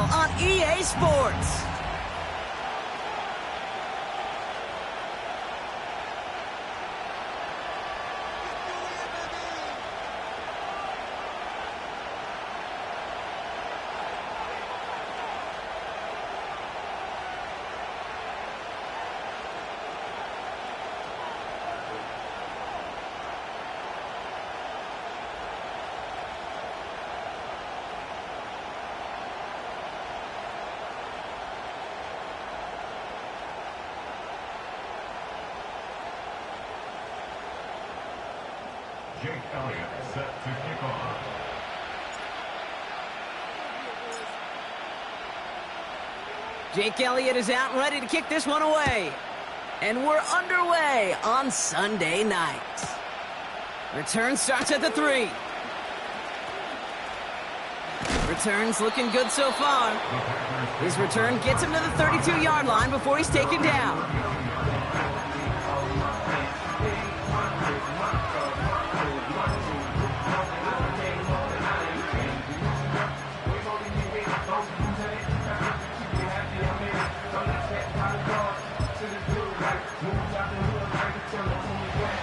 NFL on EA Sports. Jake Elliott set to kick off. Jake Elliott is out and ready to kick this one away. And we're underway on Sunday night. Return starts at the 3. Return's looking good so far. His return gets him to the 32-yard line before he's taken down.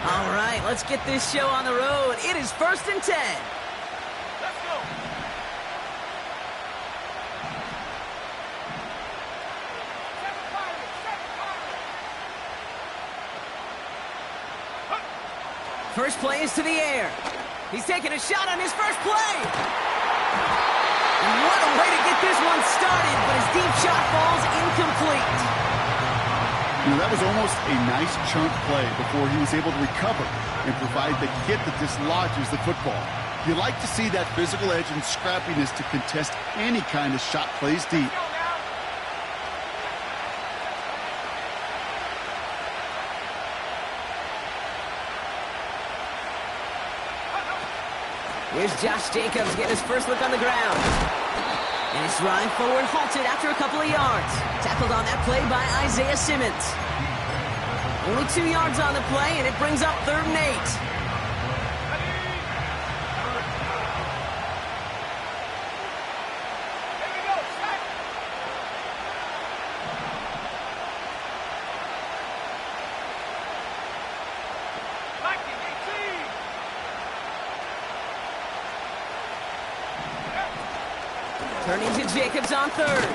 All right, let's get this show on the road. It is 1st and 10. Let's go. First play is to the air. He's taking a shot on his first play. And what a way to get this one started, but his deep shot falls incomplete. You know, that was almost a nice chunk play before he was able to recover and provide the hit that dislodges the football. You like to see that physical edge and scrappiness to contest any kind of shot plays deep. Here's Josh Jacobs getting his first look on the ground. And his run forward halted after a couple of yards. Tackled on that play by Isaiah Simmons. Only 2 yards on the play, and it brings up 3rd and 8. Turning to Jacobs on 3rd.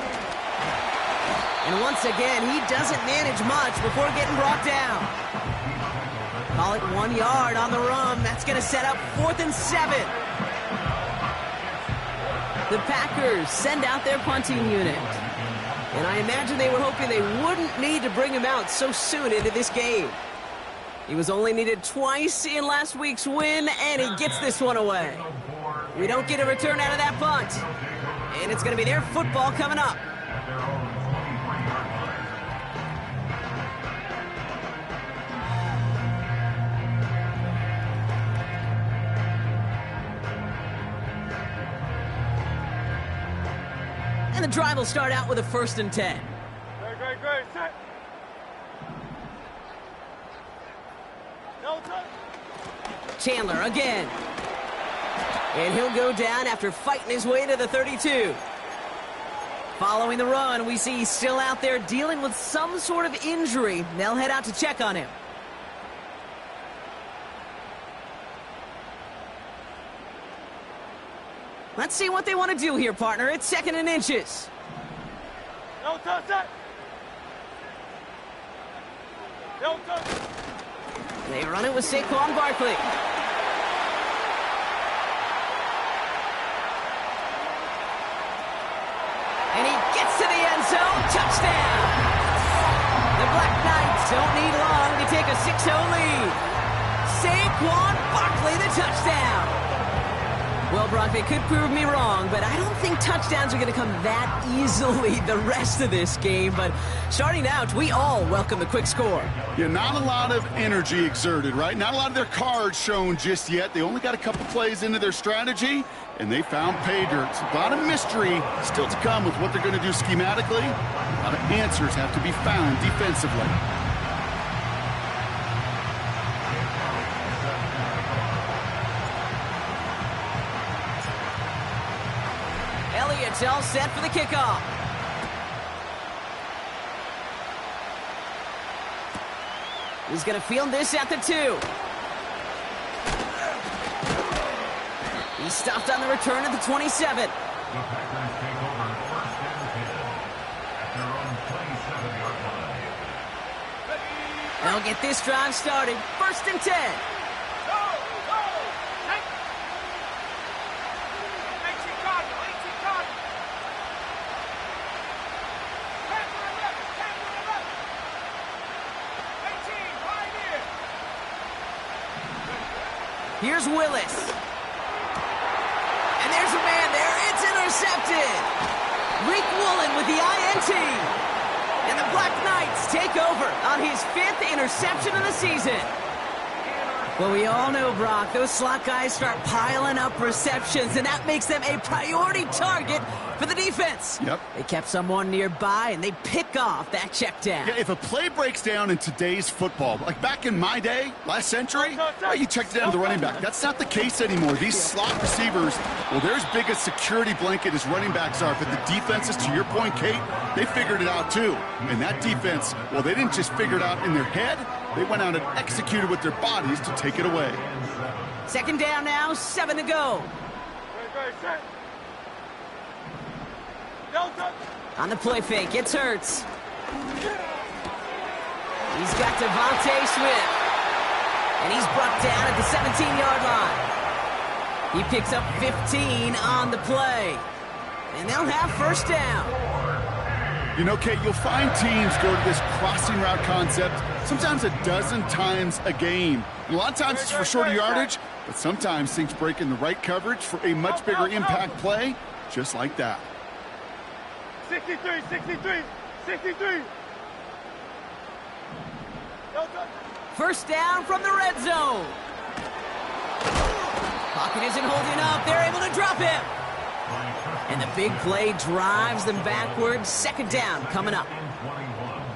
And once again, he doesn't manage much before getting brought down. Call it 1 yard on the run. That's going to set up 4th and 7. The Packers send out their punting unit. And I imagine they were hoping they wouldn't need to bring him out so soon into this game. He was only needed twice in last week's win, and he gets this one away. We don't get a return out of that punt. And it's going to be their football coming up. And the drive will start out with a 1st and 10. Great. Set. No touch. Chandler again. And he'll go down after fighting his way to the 32. Following the run, we see he's still out there dealing with some sort of injury. They'll head out to check on him. Let's see what they want to do here, partner. It's 2nd and inches. No touch that. No touch. They run it with Saquon Barkley. And he gets to the end zone. Touchdown! The Black Knights don't need long to take a 6-0 lead. Saquon Barkley, the touchdown. Well, Brock, they could prove me wrong, but I don't think touchdowns are going to come that easily the rest of this game. But starting out, we all welcome the quick score. Yeah, not a lot of energy exerted, right? Not a lot of their cards shown just yet. They only got a couple plays into their strategy, and they found pay dirt. A lot of mystery still to come with what they're going to do schematically. A lot of answers have to be found defensively. It's all set for the kickoff. He's going to field this at the 2. He's stopped on the return at the 27. The Packers take over first and 10 at their own 27-yard line. They'll get this drive started. First and 10. Go! Go! Hey! 18 Cardinal, 18 Cardinal. Pass to the left, pass to the left. 18, right here. Here's Willis. And there's a man there. It's intercepted. Reek Woolen with the INT. And the Black Knights take over on his 5th interception of the season. Well, we all know, Brock, those slot guys start piling up receptions, and that makes them a priority target for the defense. Yep. They kept someone nearby, and they pick off that check down. Yeah, if a play breaks down in today's football, like back in my day, last century, well, you checked down the running back. That's not the case anymore. These slot receivers, well, they're as big a security blanket as running backs are. But the defenses, to your point, Kate, they figured it out too. And that defense, well, they didn't just figure it out in their head. They went out and executed with their bodies to take it away. Second down now, 7 to go. Great, set. Delta. On the play fake, it's Hurts. He's got Devontae Smith. And he's brought down at the 17-yard line. He picks up 15 on the play. And they'll have first down. You know, Kate, you'll find teams go to this crossing route concept sometimes a dozen times a game. And a lot of times it's for shorter yardage, but sometimes things break in the right coverage for a much bigger impact play, just like that. 63, 63, 63. Delta. First down from the red zone. Pocket isn't holding up. They're able to drop him. And the big play drives them backwards. Second down coming up.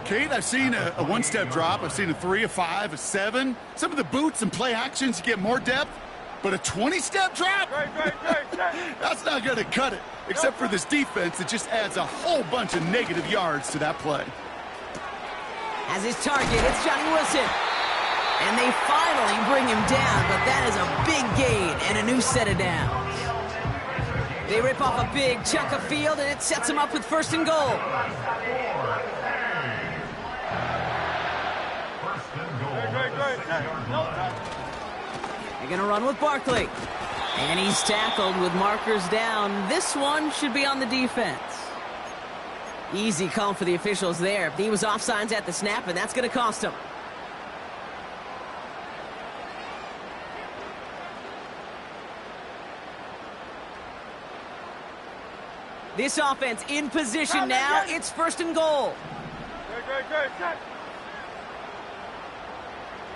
Kate, I've seen a one-step drop. I've seen a 3, a 5, a 7. Some of the boots and play actions, you get more depth. But a 20-step drop? Great, set. That's not going to cut it. Except for this defense, it just adds a whole bunch of negative yards to that play. As his target, it's Johnny Wilson. And they finally bring him down, but that is a big gain and a new set of downs. They rip off a big chunk of field, and it sets them up with first and goal. Great, set. Delta. They're going to run with Barkley. And he's tackled with markers down. This one should be on the defense. Easy call for the officials there. He was offsides at the snap, and that's going to cost him. This offense in position now. It's first and goal. Great, set.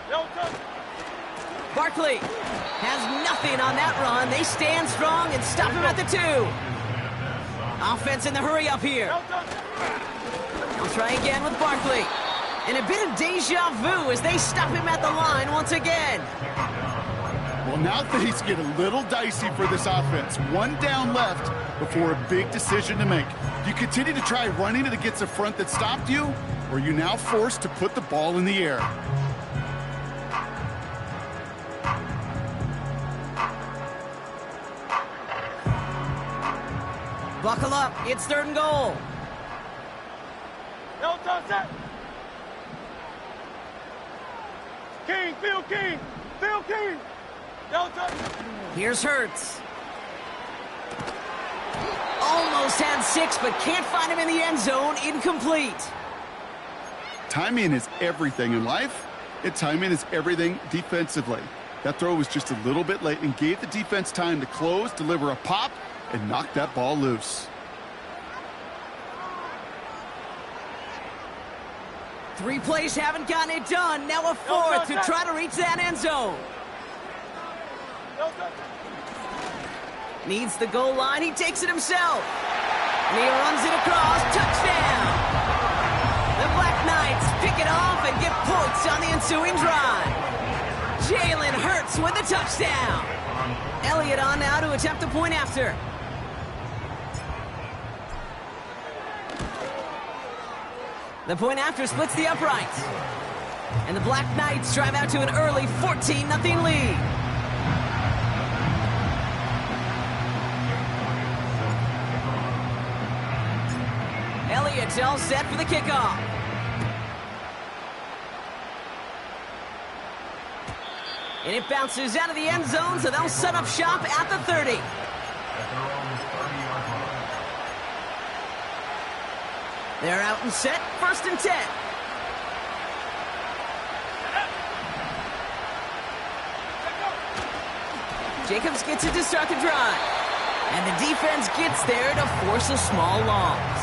Delta. Barkley has nothing on that run. They stand strong and stop him at the 2. Offense in the hurry up here. Delta. They'll try again with Barkley. And a bit of deja vu as they stop him at the line once again. Well, now things get a little dicey for this offense. One down left before a big decision to make. Do you continue to try running it against a front that stopped you, or are you now forced to put the ball in the air? Buckle up. It's third and goal. Delta, set. King, Phil King. Phil King. Delta. Here's Hurts. Almost had 6, but can't find him in the end zone. Incomplete. Timing is everything in life, and timing is everything defensively. That throw was just a little bit late and gave the defense time to close, deliver a pop, and knock that ball loose. 3 plays haven't gotten it done. Now a 4th to try to reach that end zone. Delta. Needs the goal line. He takes it himself. And he runs it across. Touchdown. The Black Knights pick it off and get points on the ensuing drive. Jalen Hurts with the touchdown. Elliott on now to attempt the point after. The point after splits the upright. And the Black Knights drive out to an early 14-0 lead. Elliott's all set for the kickoff. And it bounces out of the end zone, so they'll set up shop at the 30. They're out and set, 1st and 10. Jacobs gets it to start the drive. And the defense gets there to force a small loss.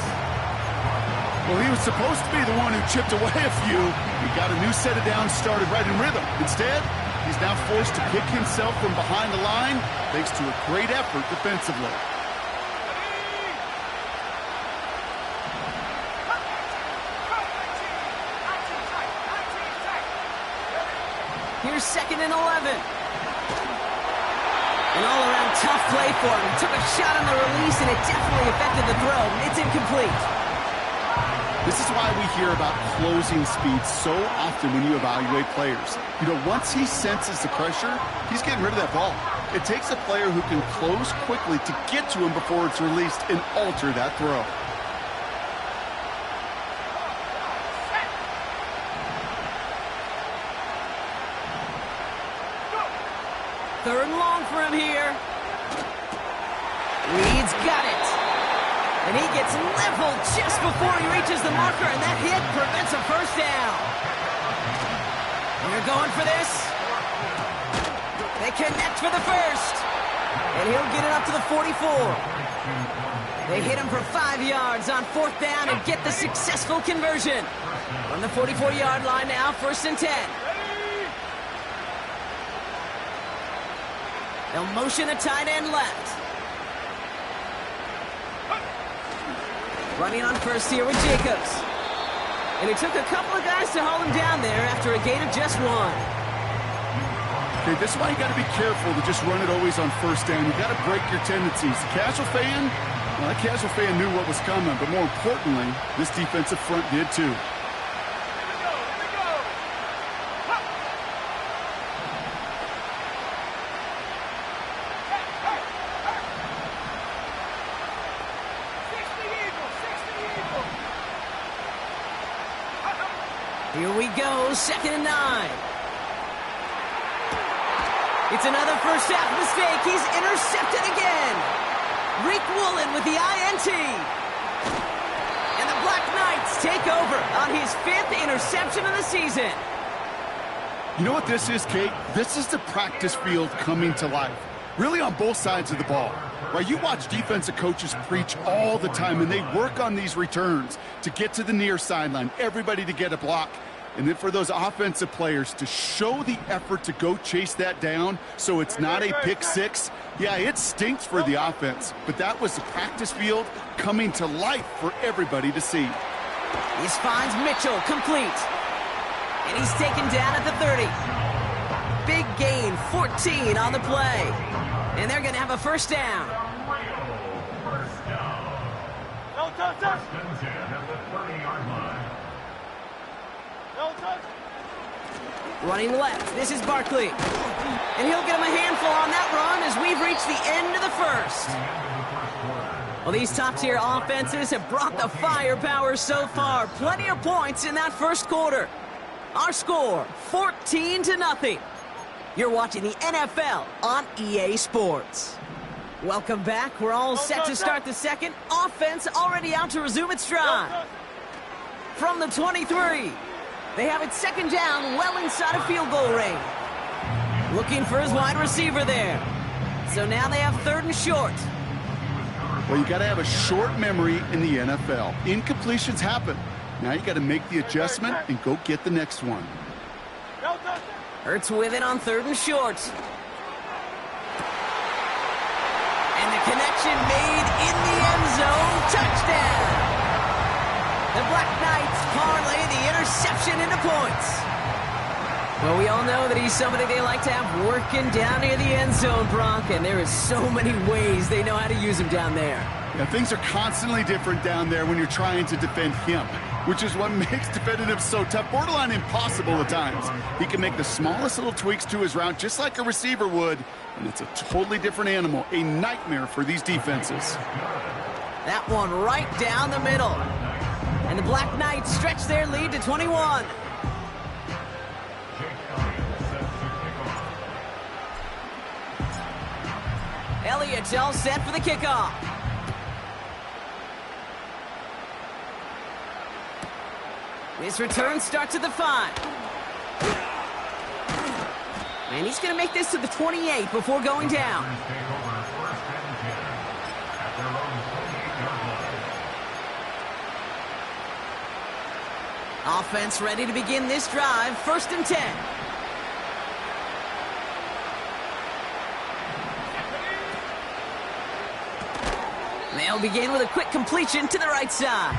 Well, he was supposed to be the one who chipped away a few. He got a new set of downs started right in rhythm. Instead, he's now forced to pick himself from behind the line thanks to a great effort defensively. Here's 2nd and 11. An all-around tough play for him. He took a shot on the release, and it definitely affected the throw. It's incomplete. This is why we hear about closing speed so often when you evaluate players. You know, once he senses the pressure, he's getting rid of that ball. It takes a player who can close quickly to get to him before it's released and alter that throw. Third and long for him here. Reed's got it. And he gets leveled just before he reaches the marker, and that hit prevents a first down. And they're going for this. They connect for the first. And he'll get it up to the 44. They hit him for 5 yards on 4th down and get the successful conversion. On the 44-yard line now, 1st and 10. They'll motion a tight end left. Running on first here with Jacobs. And it took a couple of guys to haul him down there after a gain of just 1. Okay, this is why you got to be careful to just run it always on 1st down. You got to break your tendencies. The casual fan, well, that casual fan knew what was coming, but more importantly, this defensive front did too. Here we go, 2nd and 9. It's another first half mistake. He's intercepted again. Reek Woolen with the INT. And the Black Knights take over on his 5th interception of the season. You know what this is, Kate? This is the practice field coming to life. Really on both sides of the ball. Right, you watch defensive coaches preach all the time, and they work on these returns to get to the near sideline, everybody to get a block. And then for those offensive players to show the effort to go chase that down so it's not a pick six. Yeah, it stinks for the offense, but that was the practice field coming to life for everybody to see. This finds Mitchell complete. And he's taken down at the 30. Big gain, 14 on the play. And they're going to have a first down. No touch. Running left, this is Barkley. And he'll get him a handful on that run as we've reached the end of the first. Well, these top-tier offenses have brought the firepower so far. Plenty of points in that first quarter. Our score, 14-0. You're watching the NFL on EA Sports. Welcome back. We're all set to start the second. Offense already out to resume its drive. From the 23, they have it 2nd down, well inside of field goal range. Looking for his wide receiver there. So now they have 3rd and short. Well, you got to have a short memory in the NFL. Incompletions happen. Now you got to make the adjustment and go get the next one. Hurts with it on 3rd and short. And the connection made in the end zone. Touchdown! The Black Knights parlay the interception into points. Well, we all know that he's somebody they like to have working down near the end zone, Brock, and there is so many ways they know how to use him down there. Yeah, things are constantly different down there when you're trying to defend him, which is what makes defending him so tough, borderline impossible at times. He can make the smallest little tweaks to his route just like a receiver would, and it's a totally different animal, a nightmare for these defenses. That one right down the middle. And the Black Knights stretch their lead to 21. Elliott's all set for the kickoff. This return starts at the 5. And he's going to make this to the 28 before going down. Offense ready to begin this drive. 1st and 10. They'll begin with a quick completion to the right side.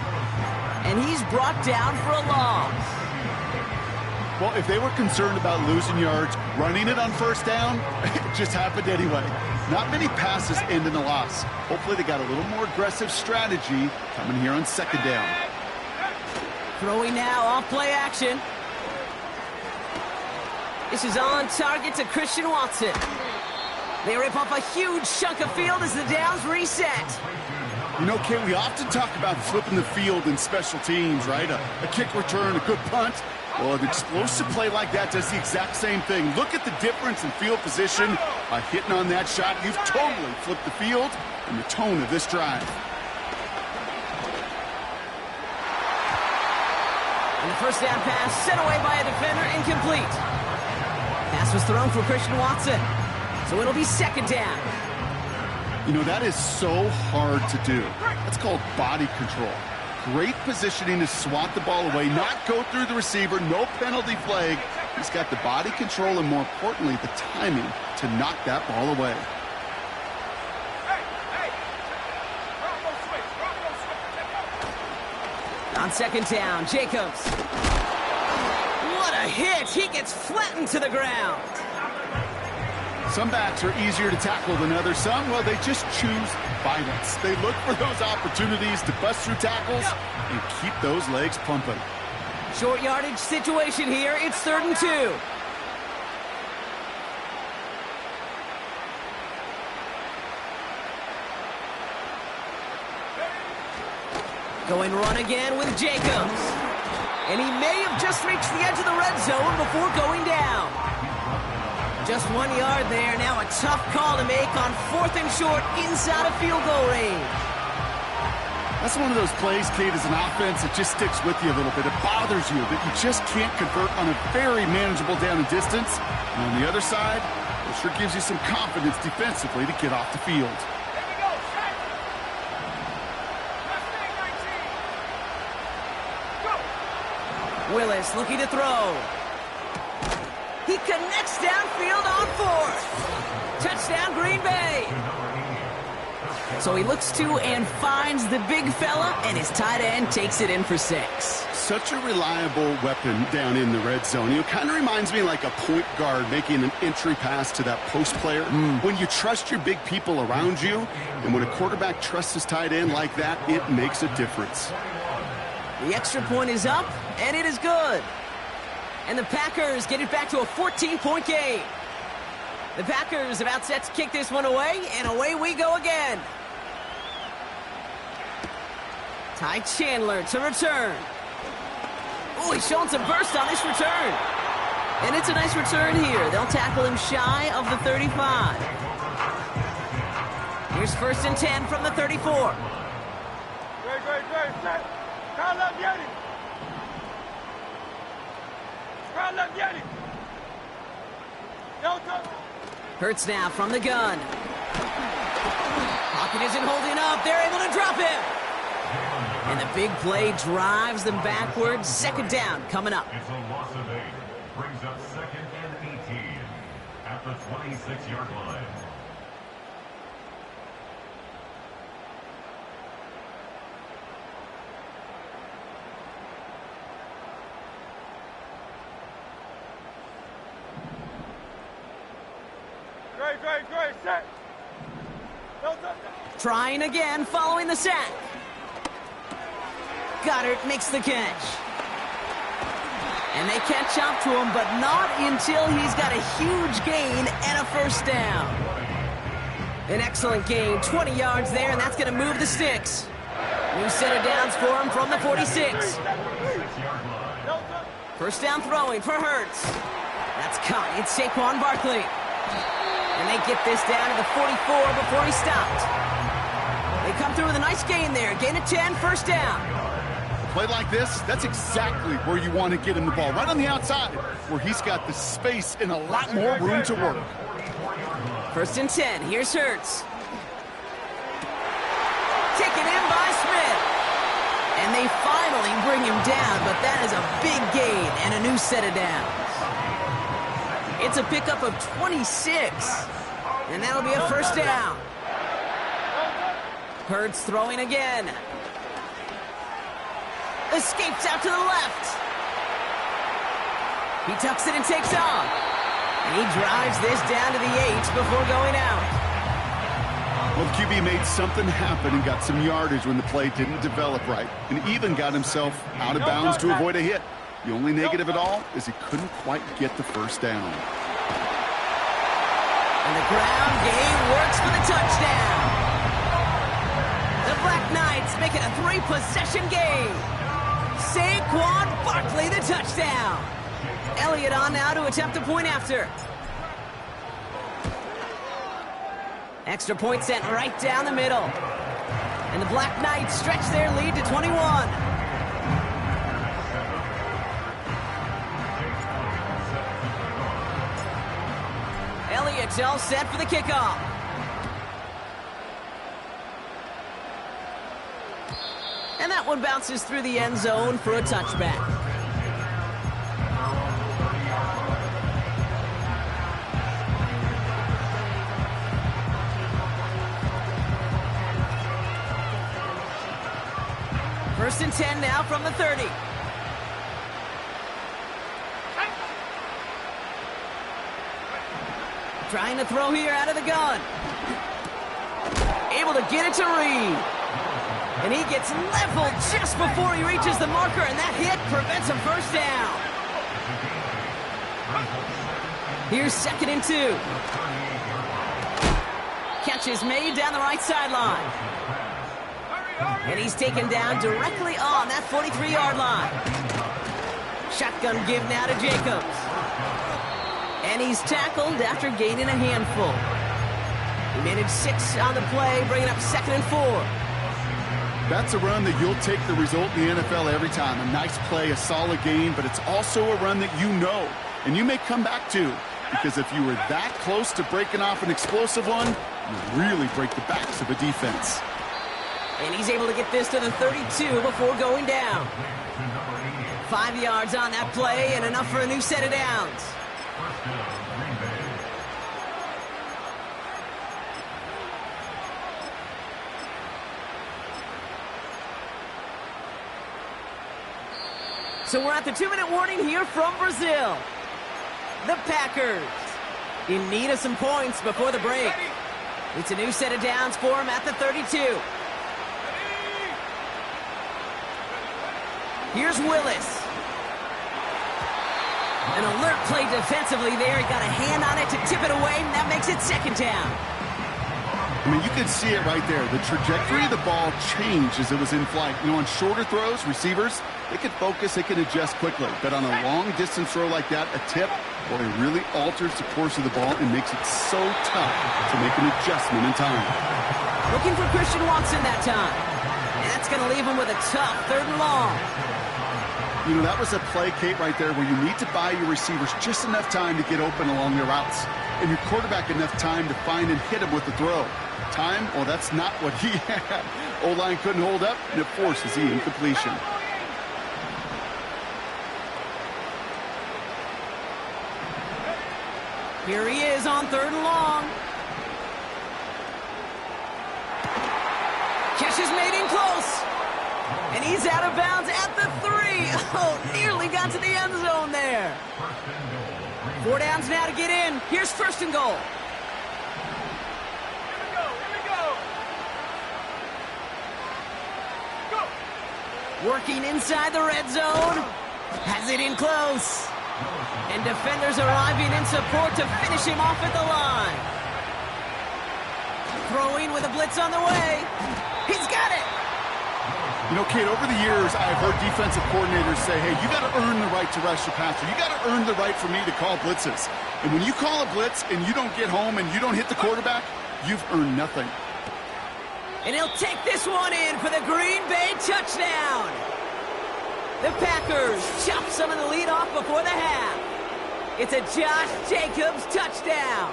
And he's brought down for a loss. Well, if they were concerned about losing yards, running it on 1st down, it just happened anyway. Not many passes end in a loss. Hopefully they got a little more aggressive strategy coming here on 2nd down. Throwing now off play action. This is on target to Christian Watson. They rip off a huge chunk of field as the downs reset. You know, Kate, we often talk about flipping the field in special teams, right? A kick return, a good punt. Well, an explosive play like that does the exact same thing. Look at the difference in field position. By hitting on that shot, you've totally flipped the field and the tone of this drive. And the 1st down pass sent away by a defender, incomplete. Pass was thrown for Christian Watson. So it'll be 2nd down. You know, that is so hard to do. That's called body control. Great positioning to swat the ball away, not go through the receiver, no penalty flag. He's got the body control and, more importantly, the timing to knock that ball away. On 2nd down, Jacobs. What a hit! He gets flattened to the ground. Some backs are easier to tackle than others. Some, well, they just choose violence. They look for those opportunities to bust through tackles and keep those legs pumping. Short yardage situation here. It's 3rd and 2. Going run again with Jacobs. And he may have just reached the edge of the red zone before going down. Just 1 yard there. Now a tough call to make on 4th and short inside of field goal range. That's one of those plays, Kate, as an offense, it just sticks with you a little bit. It bothers you that you just can't convert on a very manageable down and distance. And on the other side, it sure gives you some confidence defensively to get off the field. Willis looking to throw. He connects downfield on 4th. Touchdown, Green Bay. So he looks to and finds the big fella, and his tight end takes it in for 6. Such a reliable weapon down in the red zone. It kind of reminds me like a point guard making an entry pass to that post player. When you trust your big people around you, and when a quarterback trusts his tight end like that, it makes a difference. The extra point is up, and it is good. And the Packers get it back to a 14-point game. The Packers about set to kick this one away, and away we go again. Ty Chandler to return. Oh, he's showing some burst on this return. And it's a nice return here. They'll tackle him shy of the 35. Here's 1st and 10 from the 34. Great, set. Crowd left, Yeti. Crowd left, Yeti. Hurts now from the gun. Pocket isn't holding up. They're able to drop him. And the big play drives them backwards. 2nd down coming up. It's a loss of 8. Brings up 2nd and 18 at the 26-yard line. Great, set. No touchdown. Trying again following the sack. Goddard makes the catch. And they catch up to him, but not until he's got a huge gain and a first down. An excellent gain, 20 yards there, and that's going to move the sticks. New set of downs for him from the 46. First down throwing for Hurts. That's caught. It's Saquon Barkley. And they get this down to the 44 before he stopped. They come through with a nice gain there. Gain of 10, first down. A play like this, that's exactly where you want to get him the ball. Right on the outside, where he's got the space and a lot more room to work. First and 10. Here's Hurts. Taken in by Smith. And they finally bring him down, but that is a big gain and a new set of downs. It's a pickup of 26, and that'll be a first down. Hurts throwing again. Escapes out to the left. He tucks it and takes off. And he drives this down to the 8 before going out. Well, the QB made something happen and got some yardage when the play didn't develop right, and even got himself out of bounds to avoid a hit. The only negative at all is he couldn't quite get the first down. And the ground game works for the touchdown. The Black Knights make it a 3-possession game. Saquon Barkley the touchdown. Elliott on now to attempt a point after. Extra point sent right down the middle. And the Black Knights stretch their lead to 21. Elliott's all set for the kickoff. And that one bounces through the end zone for a touchback. First and 10 now from the 30. Trying to throw here out of the gun. Able to get it to Reed. And he gets leveled just before he reaches the marker, and that hit prevents a first down. Here's second and 2. Catch is made down the right sideline. And he's taken down directly on that 43-yard line. Shotgun give now to Jacobs. And he's tackled after gaining a handful. He made it 6 on the play, bringing up second and 4. That's a run that you'll take the result in the NFL every time. A nice play, a solid game, but it's also a run that you know and you may come back to, because if you were that close to breaking off an explosive one, you really break the backs of a defense. And he's able to get this to the 32 before going down. 5 yards on that play and enough for a new set of downs. So we're at the 2-minute warning here from Brazil. The Packers in need of some points before the break. It's a new set of downs for him at the 32. Here's Willis. An alert play defensively there. He got a hand on it to tip it away, and that makes it second down. I mean, you can see it right there. The trajectory of the ball changed as it was in flight. You know, on shorter throws, receivers, they can focus, they can adjust quickly. But on a long-distance throw like that, a tip, well, it really alters the course of the ball and makes it so tough to make an adjustment in time. Looking for Christian Watson that time. And that's going to leave him with a tough 3rd and long. You know, that was a play, Kate, right there, where you need to buy your receivers just enough time to get open along their routes. And your quarterback enough time to find and hit him with the throw. Time, well, that's not what he had. O-line couldn't hold up, and it forces the incompletion. Here he is on 3rd and long. Catch is made in close. And he's out of bounds at the 3. Oh, nearly got to the end zone there. 4 downs now to get in. Here's 1st and goal. Working inside the red zone. Has it in close. And defenders arriving in support to finish him off at the line. Throwing with a blitz on the way. He's got it. You know, Kate, over the years, I've heard defensive coordinators say, hey, you got to earn the right to rush your passer. You got to earn the right for me to call blitzes. And when you call a blitz and you don't get home and you don't hit the quarterback, you've earned nothing. And he'll take this one in for the Green Bay touchdown. The Packers chop some of the lead off before the half. It's a Josh Jacobs touchdown.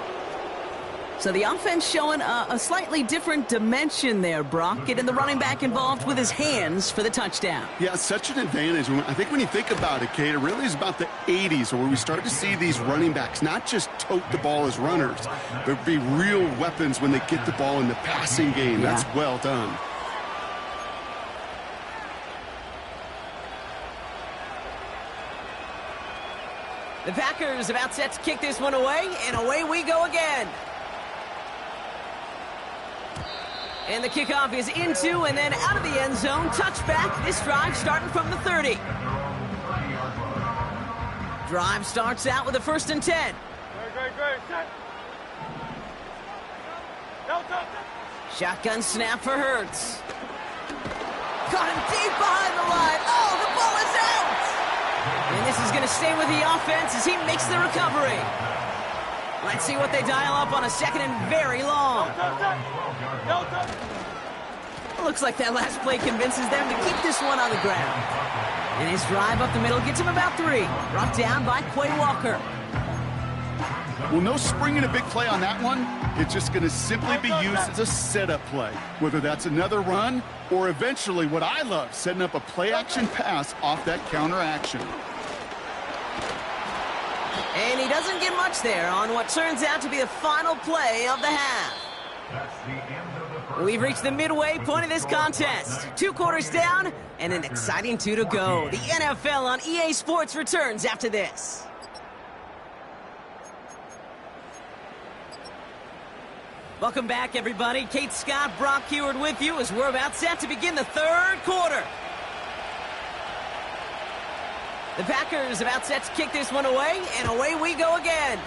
So the offense showing a slightly different dimension there, Brock, getting the running back involved with his hands for the touchdown. Yeah, such an advantage. I think when you think about it, Kate, it really is about the 80s where we start to see these running backs not just tote the ball as runners, but be real weapons when they get the ball in the passing game. Yeah. That's well done. The Packers about set to kick this one away, and away we go again. And the kickoff is into and then out of the end zone. Touchback. This drive starting from the 30. Drive starts out with a 1st and 10. Great, set. Delta. Shotgun snap for Hurts. Caught him deep behind the line. Oh, the ball is out! And this is going to stay with the offense as he makes the recovery. Let's see what they dial up on a 2nd and very long. Delta. Looks like that last play convinces them to keep this one on the ground. And his drive up the middle gets him about 3. Brought down by Quay Walker. Well, no springing a big play on that one. It's just going to simply be used as a setup play, whether that's another run or eventually what I love, setting up a play-action pass off that counter action. And he doesn't get much there on what turns out to be the final play of the half. That's the end of the first. We've reached the midway point of this contest. 2 quarters down and an exciting 2 to go. The NFL on EA Sports returns after this. Welcome back, everybody. Kate Scott, Brock Huard with you as we're about set to begin the 3rd quarter. The Packers about set to kick this one away, and away we go again.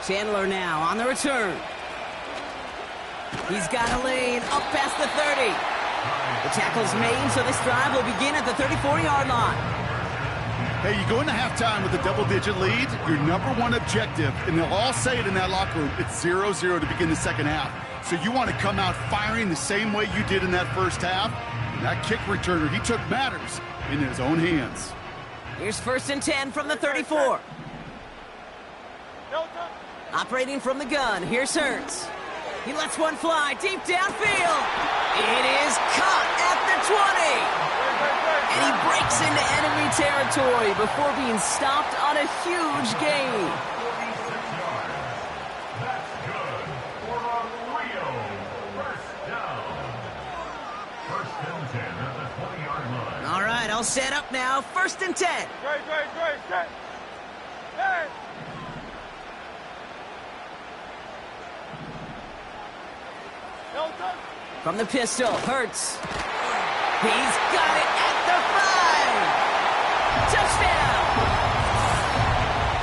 Chandler now on the return. He's got a lane up past the 30. The tackle's made, so this drive will begin at the 34-yard line. Hey, you go into halftime with a double-digit lead, your number one objective, and they'll all say it in that locker room, it's 0-0 to begin the second half. So you want to come out firing the same way you did in that first half. And that kick returner, he took matters in his own hands. Here's 1st and 10 from the 34. Delta. Operating from the gun, here's Hurts. He lets one fly deep downfield. It is caught at the 20. And he breaks into enemy territory before being stopped on a huge gain. 46 yards. That's good for a real first down. 1st and 10 at the 20-yard line. All right, all set up now. 1st and 10. Great, set. Hey. Delta. From the pistol, Hurts. He's got it at the 5. Touchdown!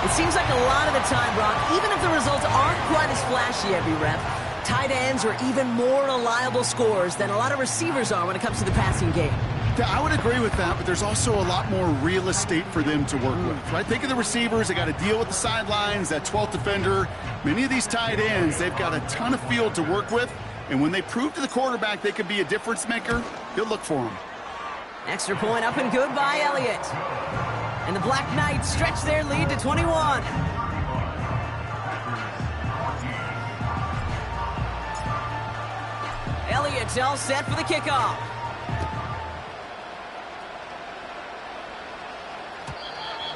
It seems like a lot of the time, Brock, even if the results aren't quite as flashy every rep, tight ends are even more reliable scorers than a lot of receivers are when it comes to the passing game. Yeah, I would agree with that, but there's also a lot more real estate for them to work with, right? Think of the receivers. They got to deal with the sidelines, that 12th defender. Many of these tight ends, they've got a ton of field to work with, and when they prove to the quarterback they could be a difference maker, he'll look for them. Extra point up and good by Elliott. And the Black Knights stretch their lead to 21. Elliott's all set for the kickoff.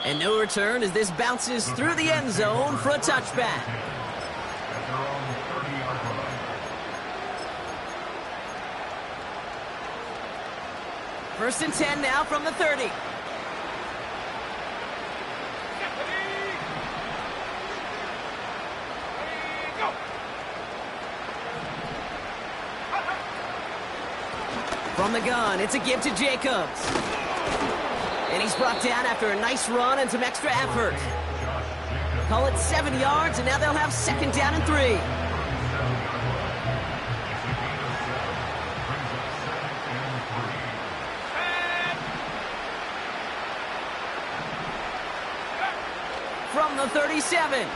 And no return as this bounces through the end zone for a touchback. At their own 30-yard line. First and 10 now from the 30. From the gun, it's a give to Jacobs. And he's brought down after a nice run and some extra effort. Call it 7 yards, and now they'll have 2nd down and 3. From the 37.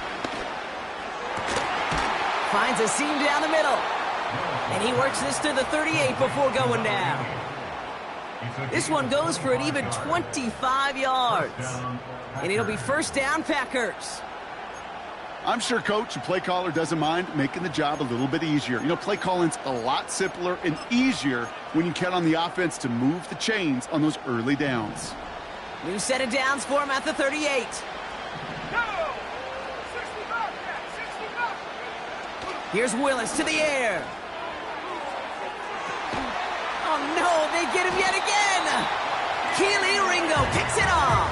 Finds a seam down the middle. And he works this to the 38 before going down. This one goes for an even 25 yards. And it'll be 1st down, Packers. I'm sure coach and play caller doesn't mind making the job a little bit easier. You know, play calling's a lot simpler and easier when you count on the offense to move the chains on those early downs. New set of downs for him at the 38. Here's Willis to the air. Oh, no, they get him yet again. Kelee Ringo picks it off.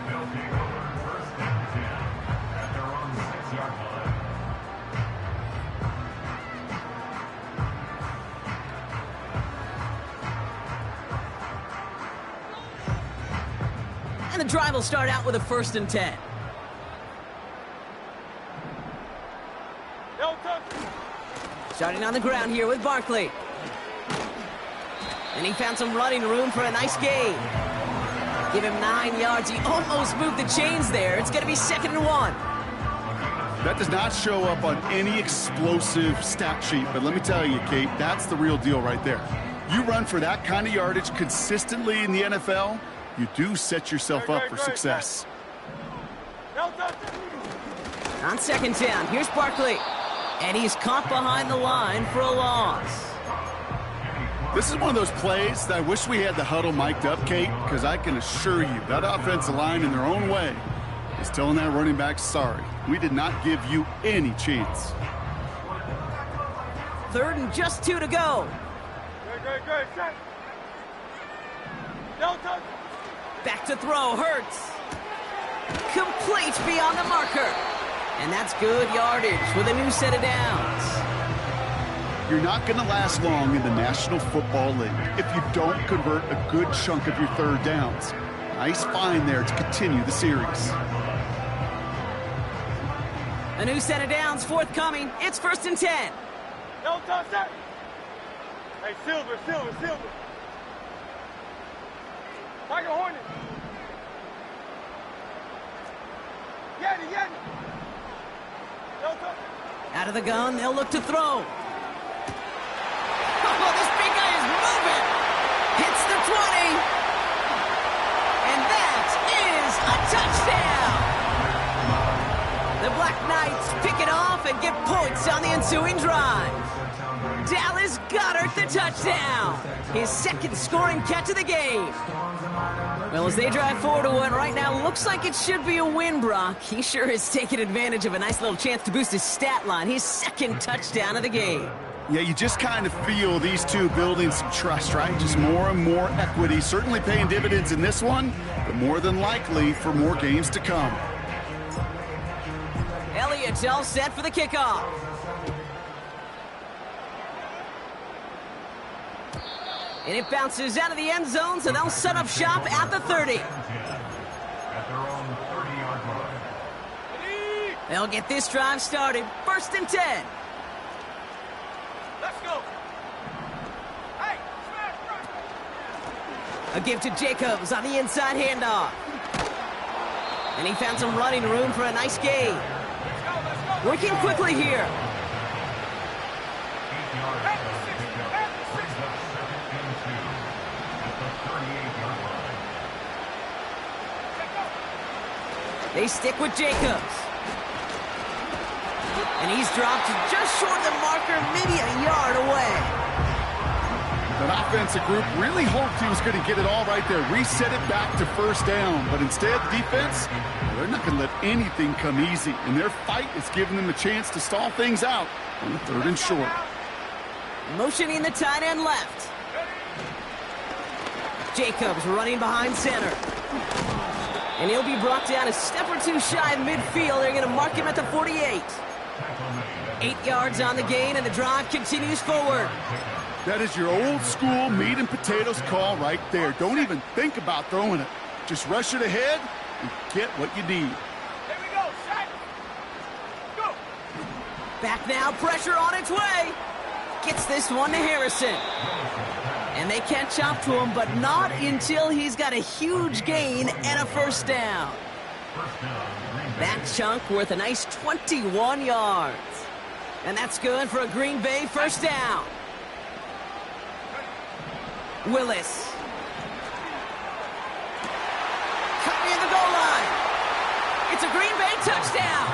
They'll take over 1st and 10 at their own 6-yard line. And the drive will start out with a 1st and 10. Starting on the ground here with Barkley. And he found some running room for a nice gain. Give him 9 yards. He almost moved the chains there. It's going to be 2nd and 1. That does not show up on any explosive stat sheet, but let me tell you, Kate, that's the real deal right there. You run for that kind of yardage consistently in the NFL, you do set yourself up for success. On 2nd down, here's Barkley. And he's caught behind the line for a loss. This is one of those plays that I wish we had the huddle mic'd up, Kate, because I can assure you that offensive line in their own way is telling that running back, sorry, we did not give you any chance. 3rd and just 2 to go. Good. Set. Delta. Back to throw, Hurts. Complete beyond the marker. And that's good yardage with a new set of downs. You're not going to last long in the National Football League if you don't convert a good chunk of your 3rd downs. Nice find there to continue the series. A new set of downs forthcoming. It's 1st and 10. No touch that. Hey, Silver. Tiger Hornet. Yeti. No touch. Out of the gun, they'll look to throw. Oh, this big guy is moving. Hits the 20. And that is a touchdown. The Black Knights pick it off and get points on the ensuing drive. Dallas Goedert the touchdown. His 2nd scoring catch of the game. Well, as they drive forward to what right now looks like it should be a win, Brock. He sure has taken advantage of a nice little chance to boost his stat line. His 2nd touchdown of the game. Yeah, you just kind of feel these two building some trust, right? Just more and more equity. Certainly paying dividends in this one, but more than likely for more games to come. Elliott's all set for the kickoff. And it bounces out of the end zone, so they'll set up shop at the 30. At their own 30-yard line. They'll get this drive started. 1st and 10. Let's go. Hey, smash. A give to Jacobs on the inside handoff. And he found some running room for a nice gain. Working quickly here. 8 yards after the pickup. Brings up 2nd and 2 at the 38-yard line. They stick with Jacobs. And he's dropped just short of the marker, maybe a yard away. That offensive group really hoped he was going to get it all right there, reset it back to 1st down. But instead, the defense, they're not going to let anything come easy. And their fight is giving them a chance to stall things out on the 3rd and short. Motioning the tight end left. Jacobs running behind center. And he'll be brought down a step or two shy of midfield. They're going to mark him at the 48. 8 yards on the gain, and the drive continues forward. That is your old school meat and potatoes call right there. Don't even think about throwing it. Just rush it ahead and get what you need. Here we go, set. Go. Back now, pressure on its way. Gets this one to Harrison. And they catch up to him, but not until he's got a huge gain and a first down. That chunk worth a nice 21 yards. And that's good for a Green Bay first down. Willis. Cut near the goal line. It's a Green Bay touchdown.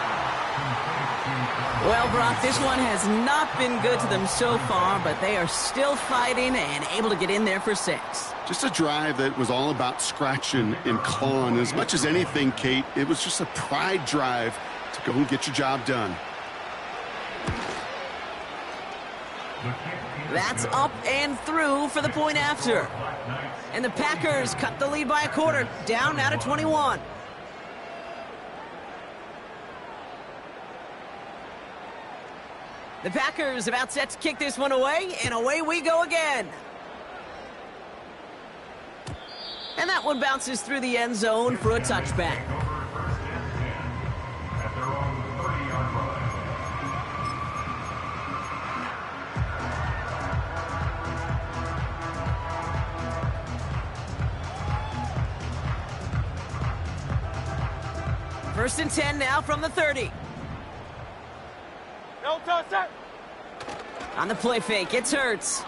Well, Brock, this one has not been good to them so far, but they are still fighting and able to get in there for 6. Just a drive that was all about scratching and clawing. As much as anything, Kate, it was just a pride drive to go and get your job done. That's up and through for the point after. And the Packers cut the lead by a quarter, down now to 21. The Packers about set to kick this one away, and away we go again. And that one bounces through the end zone for a touchback. First and 10 now from the 30. No touch, set. On the play fake, it's Hurts.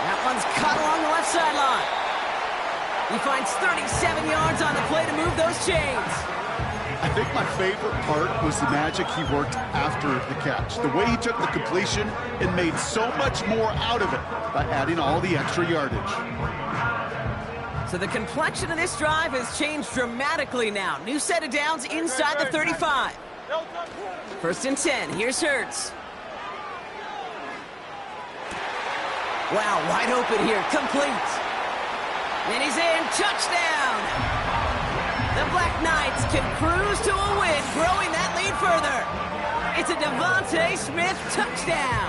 That one's cut along the left sideline. He finds 37 yards on the play to move those chains. I think my favorite part was the magic he worked after the catch. The way he took the completion and made so much more out of it by adding all the extra yardage. So the complexion of this drive has changed dramatically now. New set of downs inside the 35. First and 10, here's Hurts. Wow, wide open here, complete. And he's in, touchdown! The Black Knights can cruise to a win, growing that lead further. It's a Devontae Smith touchdown.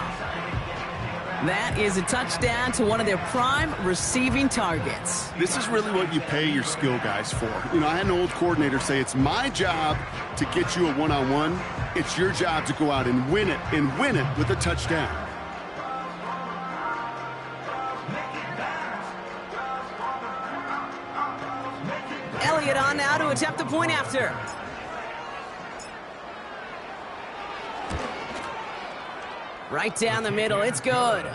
That is a touchdown to one of their prime receiving targets. This is really what you pay your skill guys for. You know, I had an old coordinator say it's my job to get you a one-on-one. It's your job to go out and win it with a touchdown. Elliott on now to attempt the point after. Right down the middle, it's good.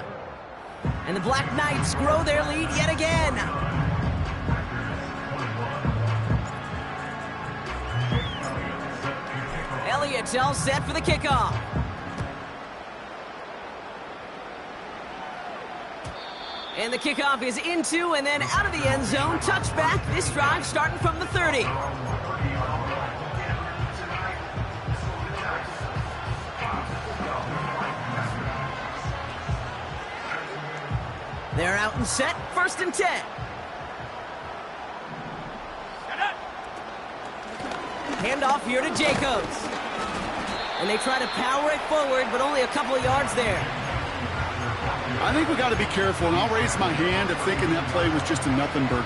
And the Black Knights grow their lead yet again. Elliott's all set for the kickoff. And the kickoff is into and then out of the end zone. Touchback, this drive starting from the 30. They're out and set, first and 10. Handoff here to Jacobs. And they try to power it forward, but only a couple of yards there. I think we got to be careful, and I'll raise my hand of thinking that play was just a nothing burger.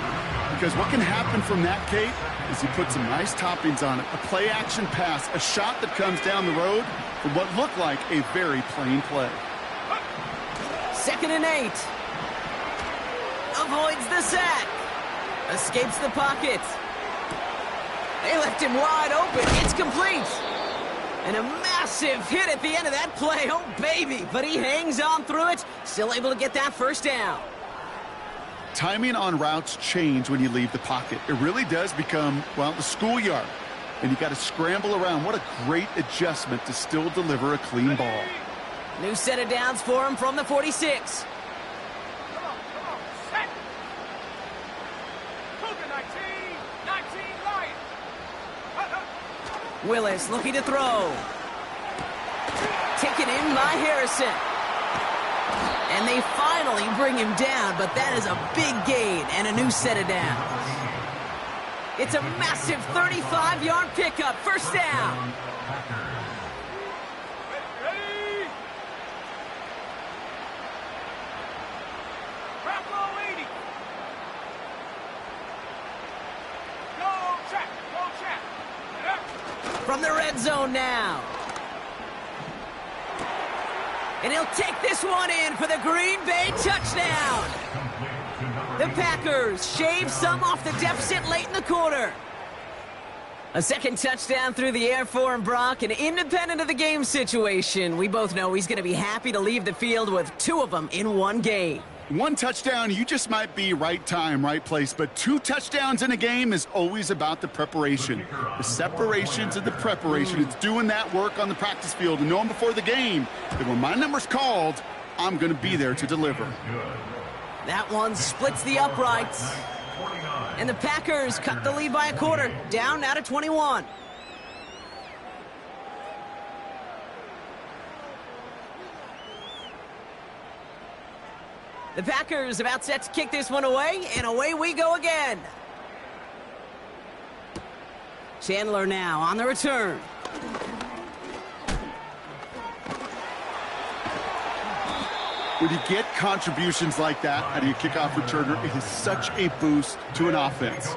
Because what can happen from that, Kate, is he put some nice toppings on it. A play-action pass, a shot that comes down the road for what looked like a very plain play. Second and 8. Avoids the sack. Escapes the pocket. They left him wide open. It's complete. And a massive hit at the end of that play. Oh, baby. But he hangs on through it. Still able to get that first down. Timing on routes change when you leave the pocket. It really does become, well, the schoolyard. And you got to scramble around. What a great adjustment to still deliver a clean ball. New set of downs for him from the 46. Come on, set. Cougar 19 Lions. Willis looking to throw. Taken in by Harrison. And they finally bring him down, but that is a big gain and a new set of downs. It's a massive 35-yard pickup, first down. Ready? Bravo 80. Go check. Get up. From the red zone now. And he'll take this one in for the Green Bay touchdown. The Packers shave some off the deficit late in the quarter. A second touchdown through the air for him, Brock, and independent of the game situation, we both know he's going to be happy to leave the field with 2 of them in one game. 1 touchdown, you just might be right time, right place. But 2 touchdowns in a game is always about the preparation. The separations and the preparation. It's doing that work on the practice field and knowing before the game that when my number's called, I'm going to be there to deliver. That one splits the uprights. And the Packers cut the lead by a quarter, down now to 21. The Packers about set to kick this one away, and away we go again. Chandler now on the return. When you get contributions like that out of your kickoff returner, it is such a boost to an offense.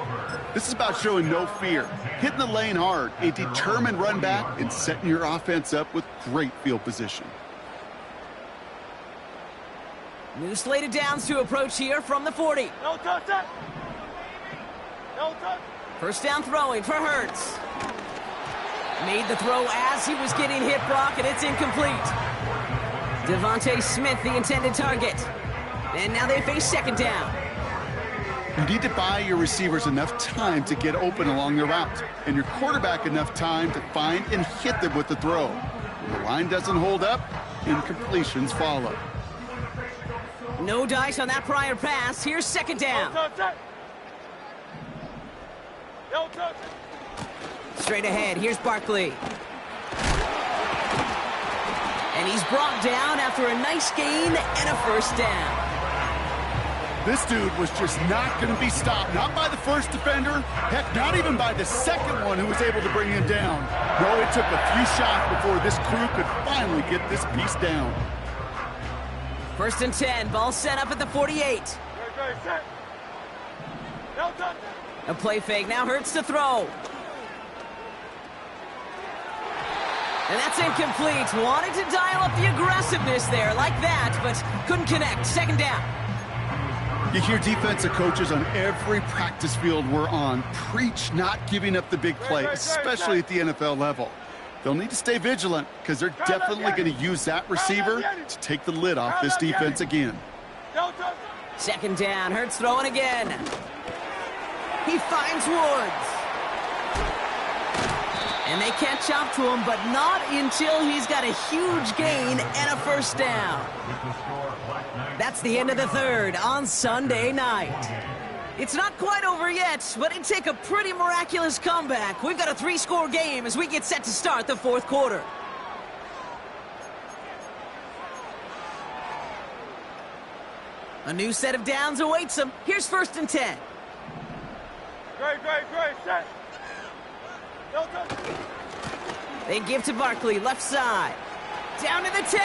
This is about showing no fear, hitting the lane hard, a determined run back, and setting your offense up with great field position. New slated downs to approach here from the 40. No touch that. No touch. First down throwing for Hurts. Made the throw as he was getting hit, Brock, and it's incomplete. Devontae Smith, the intended target. And now they face second down. You need to buy your receivers enough time to get open along their route, and your quarterback enough time to find and hit them with the throw. When the line doesn't hold up, incompletions follow. No dice on that prior pass. Here's second down. No touch that. No touch. Straight ahead, here's Barkley. And he's brought down after a nice gain and a first down. This dude was just not going to be stopped, not by the first defender, heck, not even by the second one who was able to bring him down. No, it took a few shots before this crew could finally get this piece down. First and 10, ball set up at the 48. Ready, set. No touch. A play fake, now Hurts to throw. And that's incomplete. Wanted to dial up the aggressiveness there like that, but couldn't connect. Second down. You hear defensive coaches on every practice field we're on preach not giving up the big play, especially at the NFL level. They'll need to stay vigilant because they're definitely going to use that receiver to take the lid off this defense again. No touch. Second down, Hurts throwing again. He finds Woods. And they catch up to him, but not until he's got a huge gain and a first down. That's the end of the third on Sunday night. It's not quite over yet, but it'd take a pretty miraculous comeback. We've got a 3-score game as we get set to start the fourth quarter. A new set of downs awaits them. Here's first and 10. Great, set. No touch. They give to Barkley, left side. Down to the 10.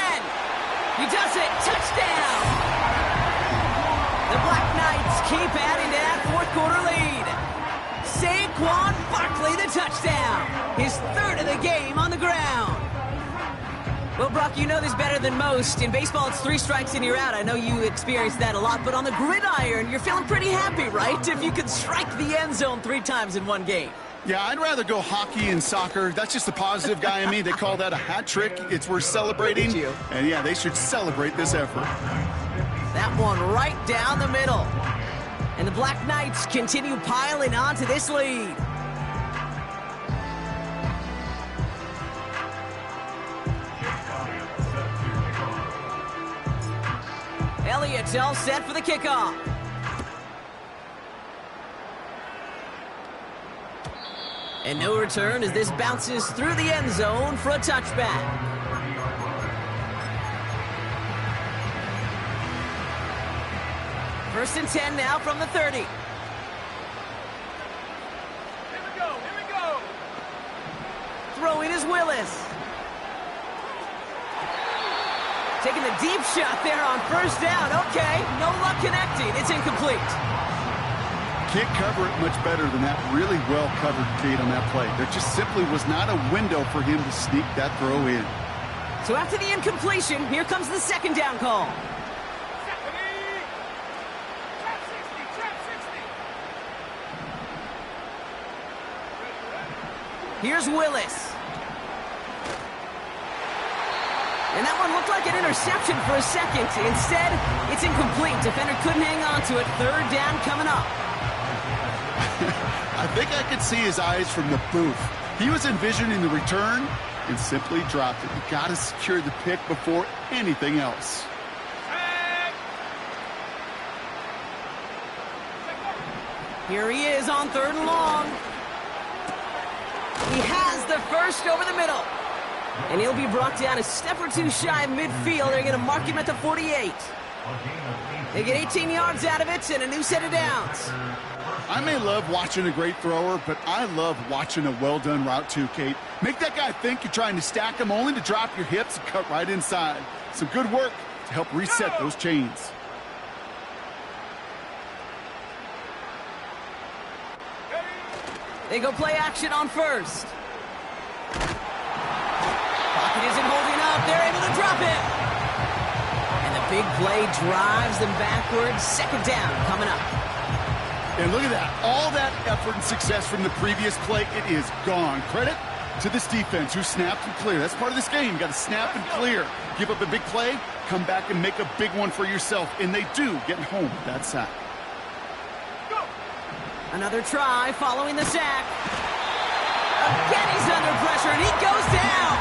He does it. Touchdown. The Black Knights keep adding to that fourth quarter lead. Saquon Barkley, the touchdown. His third of the game on the ground. Well, Brock, you know this better than most. In baseball, it's 3 strikes and you're out. I know you experienced that a lot, but on the gridiron, you're feeling pretty happy, right? If you could strike the end zone 3 times in one game. Yeah, I'd rather go hockey and soccer. That's just the positive guy in me. They call that a hat trick. It's worth celebrating. And yeah, they should celebrate this effort. That one right down the middle. And the Black Knights continue piling onto this lead. Elliott's all set for the kickoff. And no return as this bounces through the end zone for a touchback. First and 10 now from the 30. Here we go. Here we go. Throwing is Willis. Taking the deep shot there on first down. Okay, no luck connecting. It's incomplete. Can't cover it much better than that. Really well covered, Kate, on that play. There just simply was not a window for him to sneak that throw in. So after the incompletion, here comes the second down call. Stephanie! Trap 60, trap 60. Here's Willis. And that one looked like an interception for a second. Instead, it's incomplete. Defender couldn't hang on to it. Third down coming up. I think I could see his eyes from the booth. He was envisioning the return and simply dropped it. You got to secure the pick before anything else. Here he is on third and long. He has the first over the middle. And he'll be brought down a step or two shy of midfield. They're going to mark him at the 48. They get 18 yards out of it and a new set of downs. I may love watching a great thrower, but I love watching a well-done route too, Kate. Make that guy think you're trying to stack him only to drop your hips and cut right inside. Some good work to help reset those chains. They go play action on first. Pocket isn't holding up. They're able to drop it. And the big play drives them backwards. Second down coming up. And look at that. All that effort and success from the previous play, it is gone. Credit to this defense who snapped and cleared. That's part of this game. You got to snap and clear. Give up a big play, come back and make a big one for yourself. And they do, getting home with that sack. Another try following the sack. Again, he's under pressure, and he goes down.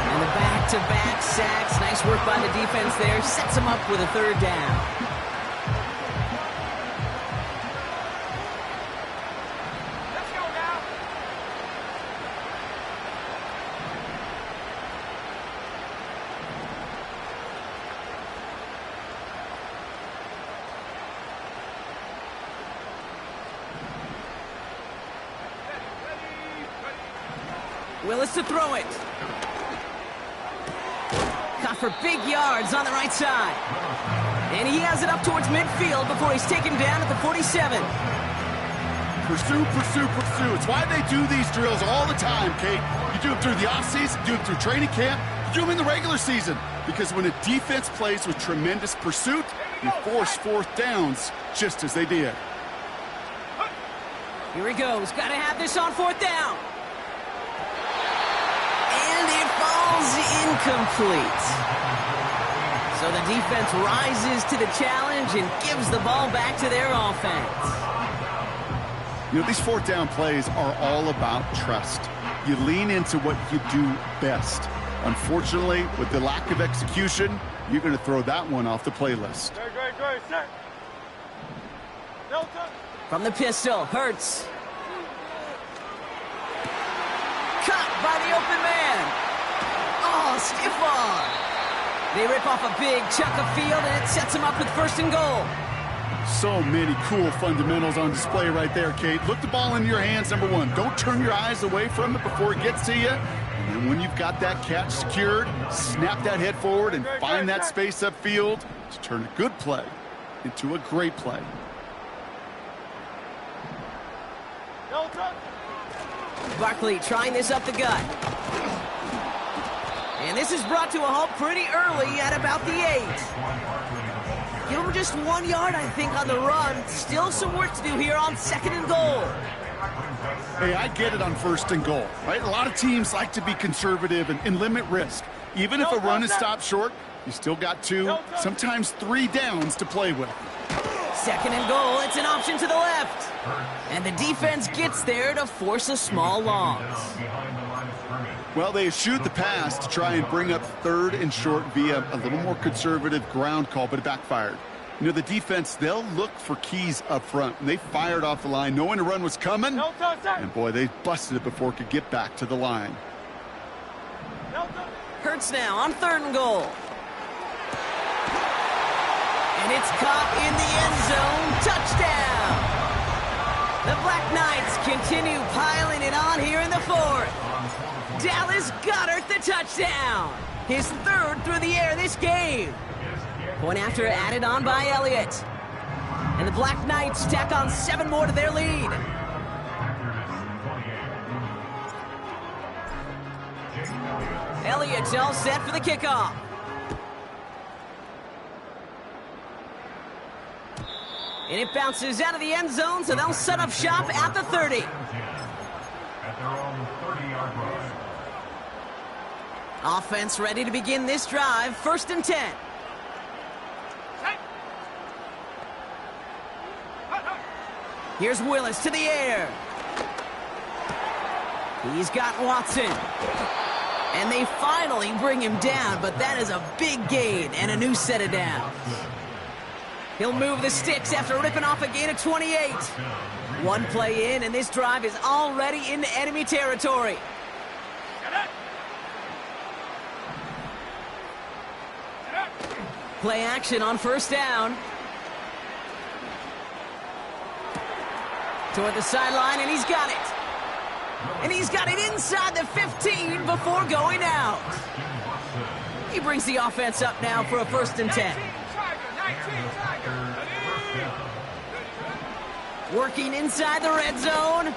And the back-to-back sacks. Nice work by the defense there. Sets him up with a third down. Let's go now. Willis to throw it. Caught for big yards on the right side. And he has it up towards midfield before he's taken down at the 47. Pursue, pursue, pursue. It's why they do these drills all the time, Kate. You do them through the offseason, do them through training camp, you do them in the regular season. Because when a defense plays with tremendous pursuit, you force fourth downs just as they did. Here he goes. Got to have this on fourth down. And it falls incomplete. So the defense rises to the challenge and gives the ball back to their offense. You know, these fourth down plays are all about trust. You lean into what you do best. Unfortunately, with the lack of execution, you're going to throw that one off the playlist. Great, set. Delta. From the pistol, Hurts. Cut by the open man. Oh, stiff arm. They rip off a big chunk of field, and it sets them up with first and goal. So many cool fundamentals on display right there, Kate. Look the ball into your hands, number one. Don't turn your eyes away from it before it gets to you. And then when you've got that catch secured, snap that head forward and find that space upfield to turn a good play into a great play. Delta. Barkley trying this up the gut. And this is brought to a halt pretty early at about the 8. Give him just 1 yard, I think, on the run. Still some work to do here on second and goal. Hey, I get it on first and goal, right? A lot of teams like to be conservative and limit risk. Even if a run is stopped short, you still got 2, sometimes 3 downs to play with. Second and goal, it's an option to the left. And the defense gets there to force a small loss. Well, they eschewed the pass to try and bring up third and short via a little more conservative ground call, but it backfired. You know, the defense, they'll look for keys up front. And they fired off the line knowing a run was coming. And, boy, they busted it before it could get back to the line. Hurts now on third and goal. And And it's caught in the end zone. Touchdown! The Black Knights continue piling it on here in the fourth. Dallas Goedert the touchdown. His third through the air this game. Point after added on by Elliott. And the Black Knights tack on 7 more to their lead. Elliott all set for the kickoff. And it bounces out of the end zone, so they'll set up shop at the 30. At their own 30-yard line. Offense ready to begin this drive. 1st and 10. Here's Willis to the air. He's got Watson. And they finally bring him down, but that is a big gain and a new set of downs. He'll move the sticks after ripping off a gain of 28. One play in, and this drive is already into enemy territory. Play action on 1st down. Toward the sideline, and he's got it. And he's got it inside the 15 before going out. He brings the offense up now for a 1st and 10. Working inside the red zone.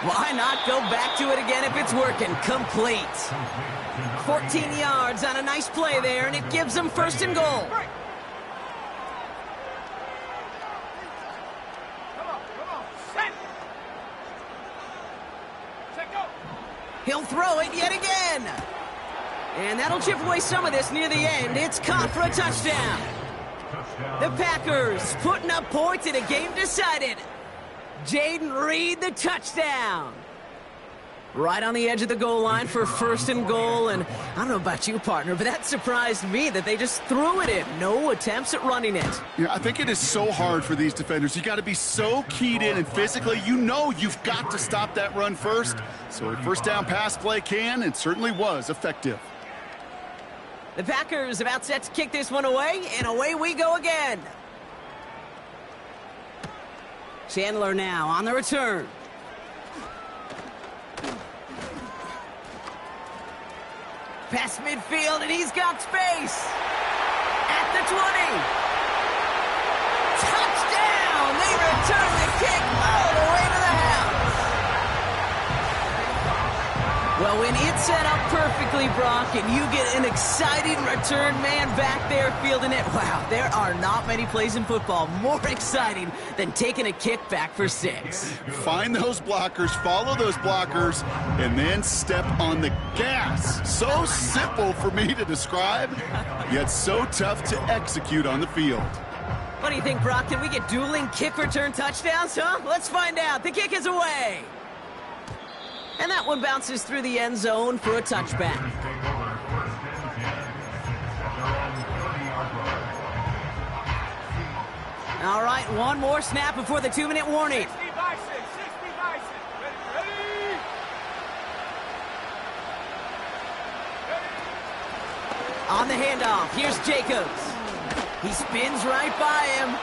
Why not go back to it again if it's working? Complete. 14 yards on a nice play there, and it gives them 1st and goal. He'll throw it yet again. And that'll chip away some of this near the end. It's caught for a touchdown. The Packers putting up points in a game decided. Jaden Reed, the touchdown. Right on the edge of the goal line for 1st and goal. And I don't know about you, partner, but that surprised me that they just threw it in. No attempts at running it. Yeah, I think it is so hard for these defenders. You got to be so keyed in, and physically, you know you've got to stop that run first. So a 1st down pass play can and certainly was effective. The Packers about set to kick this one away, and away we go again. Chandler now on the return. Past midfield, and he's got space. At the 20. Touchdown! They return the kick all the way to the house. Well, when it's set up perfectly, Brock, and you get an exciting return man back there fielding it, wow, there are not many plays in football more exciting than taking a kick back for 6. Find those blockers, follow those blockers, and then step on the gas. So simple for me to describe, yet so tough to execute on the field. What do you think, Brock? Can we get dueling kick return touchdowns, huh? Let's find out. The kick is away. And that one bounces through the end zone for a touchback. All right, one more snap before the 2-minute warning. On the handoff, here's Jacobs. He spins right by him.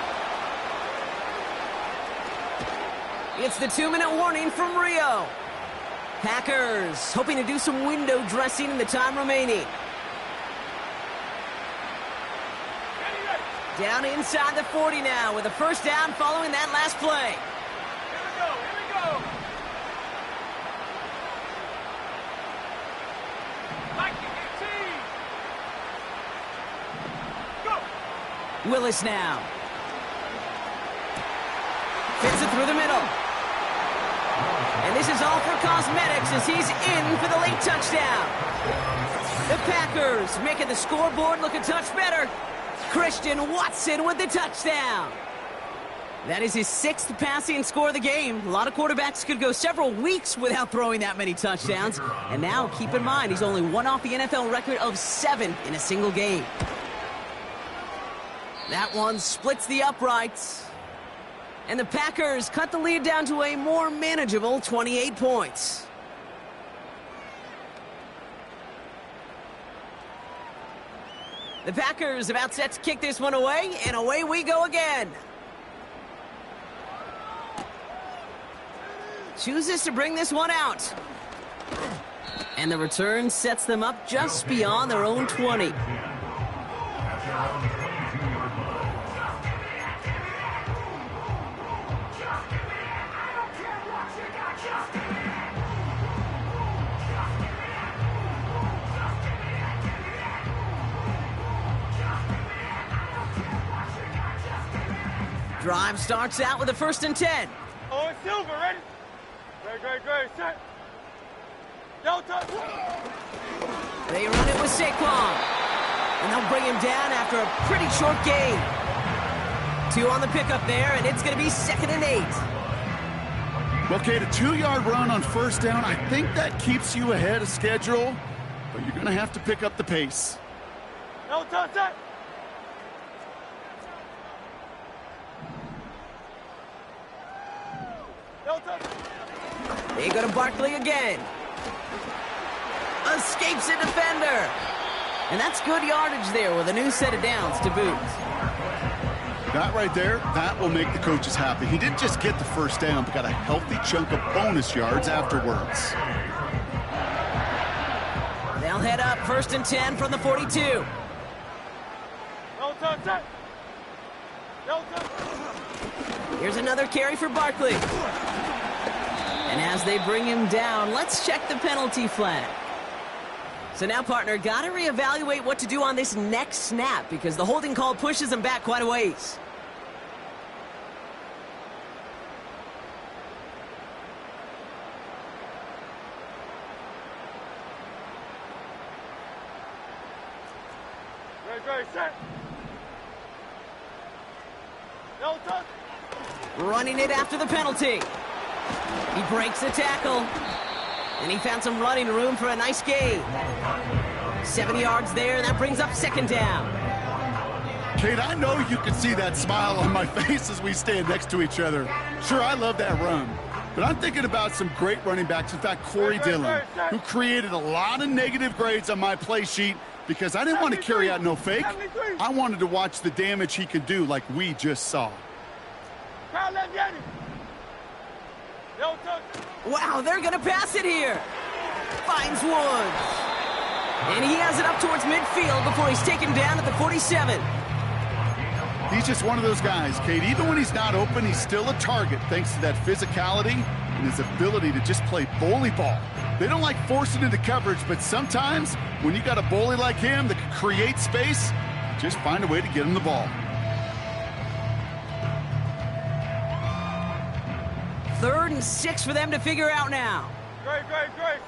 It's the 2-minute warning from Rio. Packers hoping to do some window dressing in the time remaining. Down inside the 40 now with a 1st down following that last play. Willis now. Fits it through the middle. And this is all for cosmetics as he's in for the late touchdown. The Packers making the scoreboard look a touch better. Christian Watson with the touchdown. That is his 6th passing score of the game. A lot of quarterbacks could go several weeks without throwing that many touchdowns. And now, keep in mind, he's only one off the NFL record of 7 in a single game. That one splits the uprights. And the Packers cut the lead down to a more manageable 28 points. The Packers about set to kick this one away, and away we go again. Chooses to bring this one out. And the return sets them up just beyond their own 20. Drive starts out with a 1st and 10. Oh, it's Silver, ready? Great, set. No touch. They run it with Saquon. And they'll bring him down after a pretty short gain. 2 on the pickup there, and it's going to be 2nd and 8. Well, Kate, a 2-yard run on 1st down, I think that keeps you ahead of schedule, but you're going to have to pick up the pace. No touch, set. No touch. They go to Barkley again. Escapes a defender. And that's good yardage there with a new set of downs to boot. That right there, that will make the coaches happy. He didn't just get the 1st down, but got a healthy chunk of bonus yards afterwards. They'll head up 1st and 10 from the 42. No touch, set. No touch. Here's another carry for Barkley. And as they bring him down, let's check the penalty flag. So now, partner, got to reevaluate what to do on this next snap because the holding call pushes him back quite a ways. Great, set. No touch. Running it after the penalty. He breaks the tackle. And he found some running room for a nice gain. 7 yards there, and that brings up 2nd down. Kate, I know you can see that smile on my face as we stand next to each other. Sure, I love that run. But I'm thinking about some great running backs. In fact, Corey Dillon, who created a lot of negative grades on my play sheet because I didn't want to carry out no fake. I wanted to watch the damage he could do like we just saw. No touch. Wow, they're going to pass it here. Finds Woods. And he has it up towards midfield before he's taken down at the 47. He's just one of those guys, Kate. Even when he's not open, he's still a target thanks to that physicality and his ability to just play bully ball. They don't like forcing into coverage, but sometimes when you got a bully like him that can create space, just find a way to get him the ball. 3rd and 6 for them to figure out now. Great,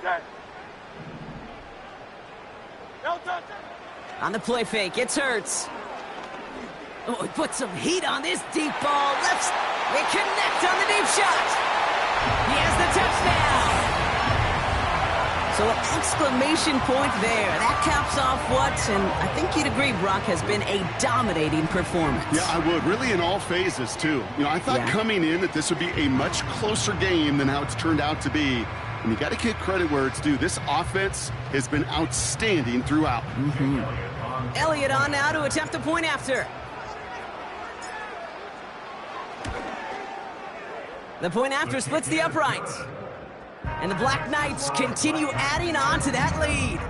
set. No touch. On the play fake, it's Hurts. Oh, he put some heat on this deep ball. Left, they connect on the deep shot. He has the touchdown. So an exclamation point there. That caps off what, and I think you'd agree, Brock, has been a dominating performance. Yeah, I would. Really in all phases, too. You know, I thought coming in that this would be a much closer game than how it's turned out to be. And you got to give credit where it's due. This offense has been outstanding throughout. Elliott on now to attempt the point after. The point after splits the uprights. And the Black Knights continue adding on to that lead.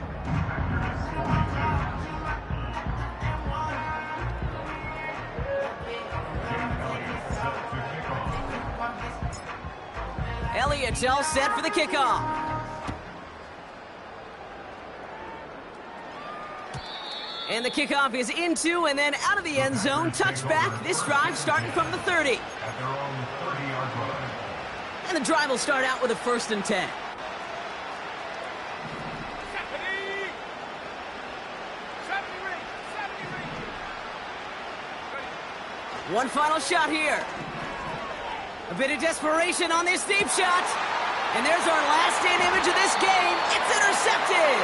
Elliott all set for the kickoff. And the kickoff is into and then out of the end zone. Touchback. This drive starting from the 30. At their own 30-yard line. And the drive will start out with a 1st and 10. One final shot here. A bit of desperation on this deep shot. And there's our last stand image of this game. It's intercepted.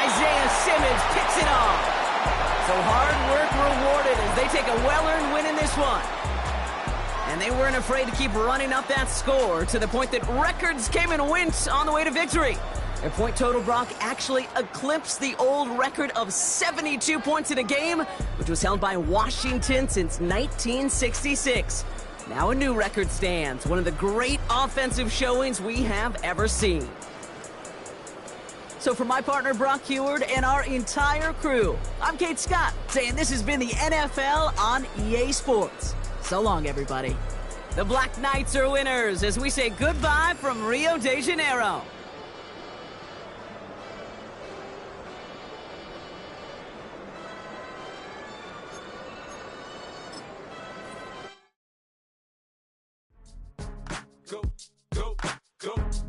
Isaiah Simmons picks it off. So hard work rewarded as they take a well-earned win in this one. And they weren't afraid to keep running up that score to the point that records came and went on the way to victory. Their point total, Brock, actually eclipsed the old record of 72 points in a game, which was held by Washington since 1966. Now a new record stands, one of the great offensive showings we have ever seen. So for my partner Brock Huard and our entire crew, I'm Kate Scott, saying this has been the NFL on EA Sports. So long, everybody. The Black Knights are winners as we say goodbye from Rio de Janeiro. Go, go, go.